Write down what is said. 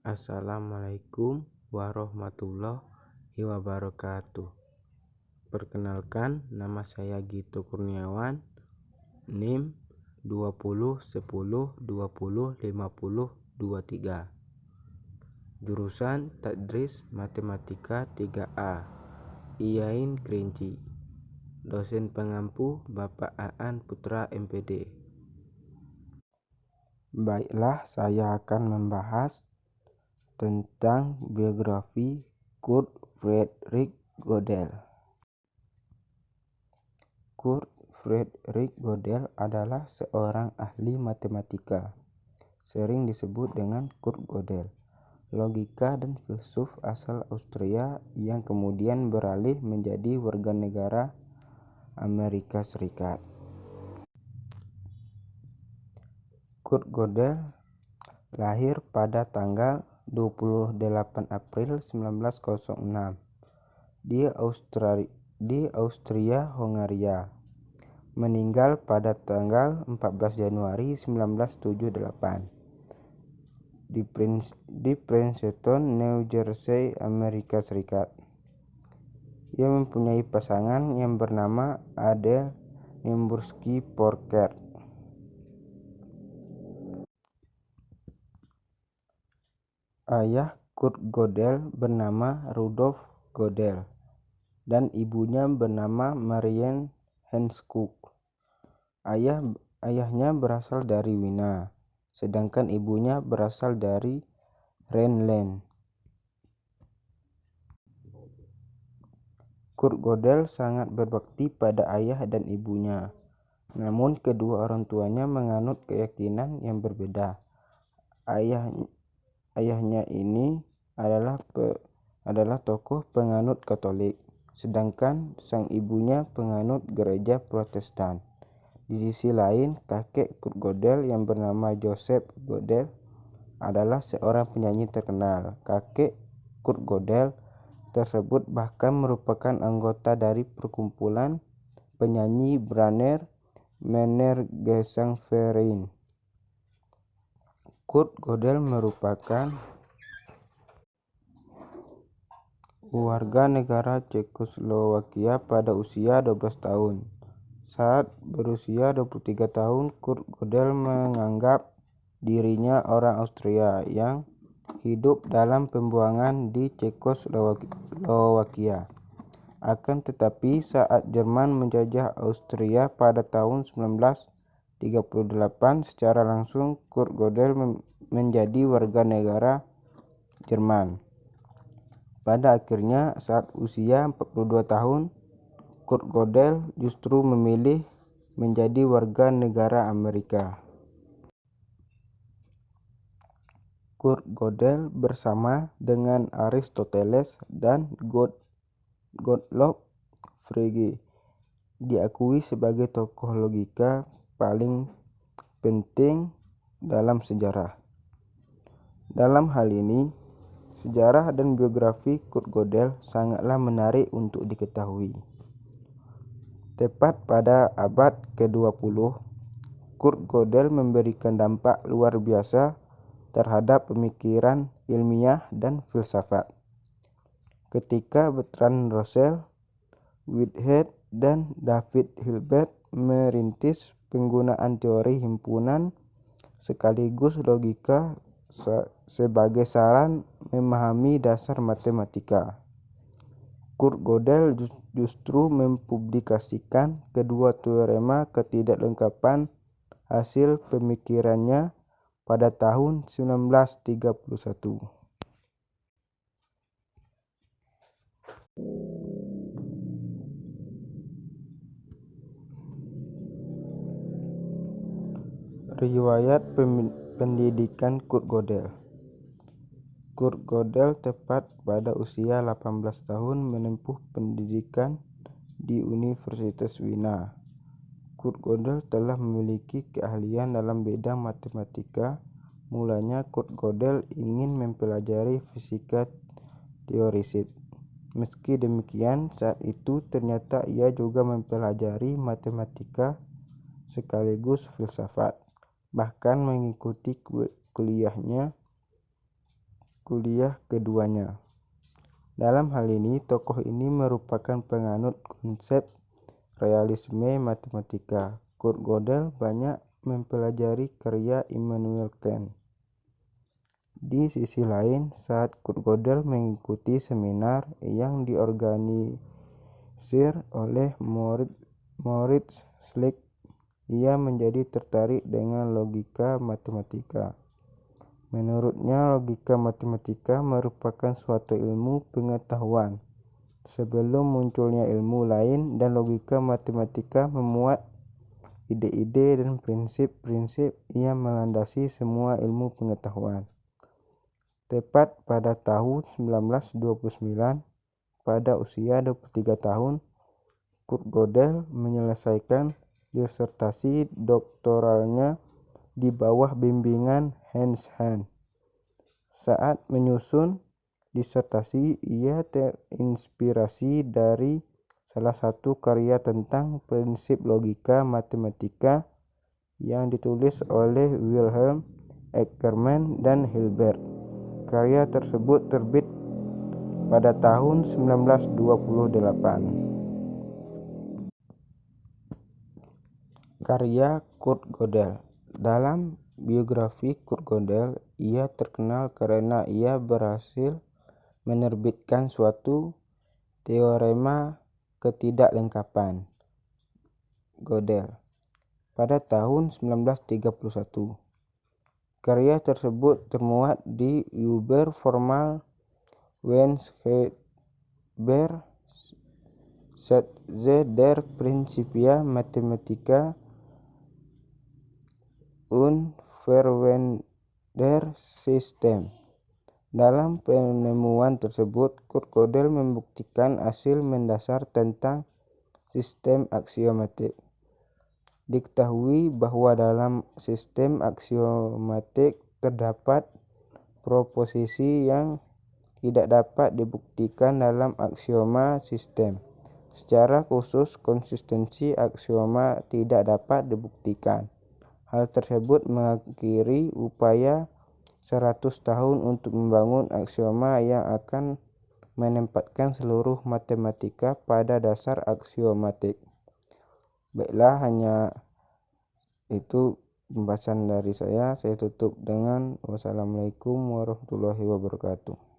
Assalamualaikum warahmatullahi wabarakatuh. Perkenalkan, nama saya Gito Kurniawan, NIM 20 10 20 50 23. Jurusan Tadris Matematika 3A, IAIN Kerinci. Dosen pengampu Bapak Aan Putra MPD. Baiklah, saya akan membahas tentang biografi Kurt Friedrich Gödel. Kurt Friedrich Gödel adalah seorang ahli matematika, sering disebut dengan Kurt Gödel, logika dan filsuf asal Austria yang kemudian beralih menjadi warga negara Amerika Serikat. Kurt Gödel lahir pada tanggal 28 April 1906 di Austria Hongaria. Meninggal pada tanggal 14 Januari 1978 di Princeton, New Jersey, Amerika Serikat. Ia mempunyai pasangan yang bernama Adele Nimbursky Porker. Ayah Kurt Gödel bernama Rudolf Gödel dan ibunya bernama Marianne Henschuk. Ayahnya berasal dari Wina, sedangkan ibunya berasal dari Rhineland. Kurt Gödel sangat berbakti pada ayah dan ibunya, namun kedua orang tuanya menganut keyakinan yang berbeda. Ayahnya ini adalah tokoh penganut Katolik, sedangkan sang ibunya penganut gereja Protestan. Di sisi lain, kakek Kurt Gödel yang bernama Joseph Gödel adalah seorang penyanyi terkenal. Kakek Kurt Gödel tersebut bahkan merupakan anggota dari perkumpulan penyanyi Branner Männergesangverein. Kurt Gödel merupakan warga negara Cekoslowakia pada usia 12 tahun. Saat berusia 23 tahun, Kurt Gödel menganggap dirinya orang Austria yang hidup dalam pembuangan di Cekoslowakia. Akan tetapi saat Jerman menjajah Austria pada tahun 1938, secara langsung Kurt Gödel menjadi warga negara Jerman. Pada akhirnya, saat usia 42 tahun, Kurt Gödel justru memilih menjadi warga negara Amerika. Kurt Gödel bersama dengan Aristoteles dan Gottlob Frege diakui sebagai tokoh logika paling penting dalam sejarah. Dalam hal ini, sejarah dan biografi Kurt Gödel sangatlah menarik untuk diketahui. Tepat pada abad ke-20, Kurt Gödel memberikan dampak luar biasa terhadap pemikiran ilmiah dan filsafat. Ketika Bertrand Russell, Whitehead, dan David Hilbert merintis penggunaan teori himpunan sekaligus logika sebagai saran memahami dasar matematika, Kurt Gödel justru mempublikasikan kedua teorema ketidaklengkapan hasil pemikirannya pada tahun 1931. Riwayat pendidikan Kurt Gödel. Kurt Gödel tepat pada usia 18 tahun menempuh pendidikan di Universitas Wina. Kurt Gödel telah memiliki keahlian dalam bidang matematika. Mulanya Kurt Gödel ingin mempelajari fisika teorisit. Meski demikian, saat itu ternyata ia juga mempelajari matematika sekaligus filsafat. Bahkan mengikuti kuliahnya kuliah keduanya. Dalam hal ini, tokoh ini merupakan penganut konsep realisme matematika. Kurt Gödel banyak mempelajari karya Immanuel Kant. Di sisi lain, saat Kurt Gödel mengikuti seminar yang diorganisir oleh Moritz Schlick, ia menjadi tertarik dengan logika matematika. Menurutnya, logika matematika merupakan suatu ilmu pengetahuan sebelum munculnya ilmu lain, dan logika matematika memuat ide-ide dan prinsip-prinsip yang melandasi semua ilmu pengetahuan. Tepat pada tahun 1929, pada usia 23 tahun, Kurt Gödel menyelesaikan disertasi doktoralnya di bawah bimbingan Hans Hahn. Saat menyusun disertasi, ia terinspirasi dari salah satu karya tentang prinsip logika matematika yang ditulis oleh Wilhelm Eckermann dan Hilbert. Karya tersebut terbit pada tahun 1928. Karya Kurt Gödel. Dalam biografi Kurt Gödel, ia terkenal karena ia berhasil menerbitkan suatu teorema ketidaklengkapan Gödel pada tahun 1931. Karya tersebut termuat di Über Formal Weisgeber Sätze der Principia Mathematica und Verwendungssystem. Dalam penemuan tersebut, Kurt Gödel membuktikan hasil mendasar tentang sistem aksiomatik. Diketahui bahwa dalam sistem aksiomatik terdapat proposisi yang tidak dapat dibuktikan dalam aksioma sistem. Secara khusus, konsistensi aksioma tidak dapat dibuktikan. Hal tersebut mengakhiri upaya 100 tahun untuk membangun aksioma yang akan menempatkan seluruh matematika pada dasar aksiomatik. Baiklah, hanya itu pembahasan dari saya. Saya tutup dengan wassalamualaikum warahmatullahi wabarakatuh.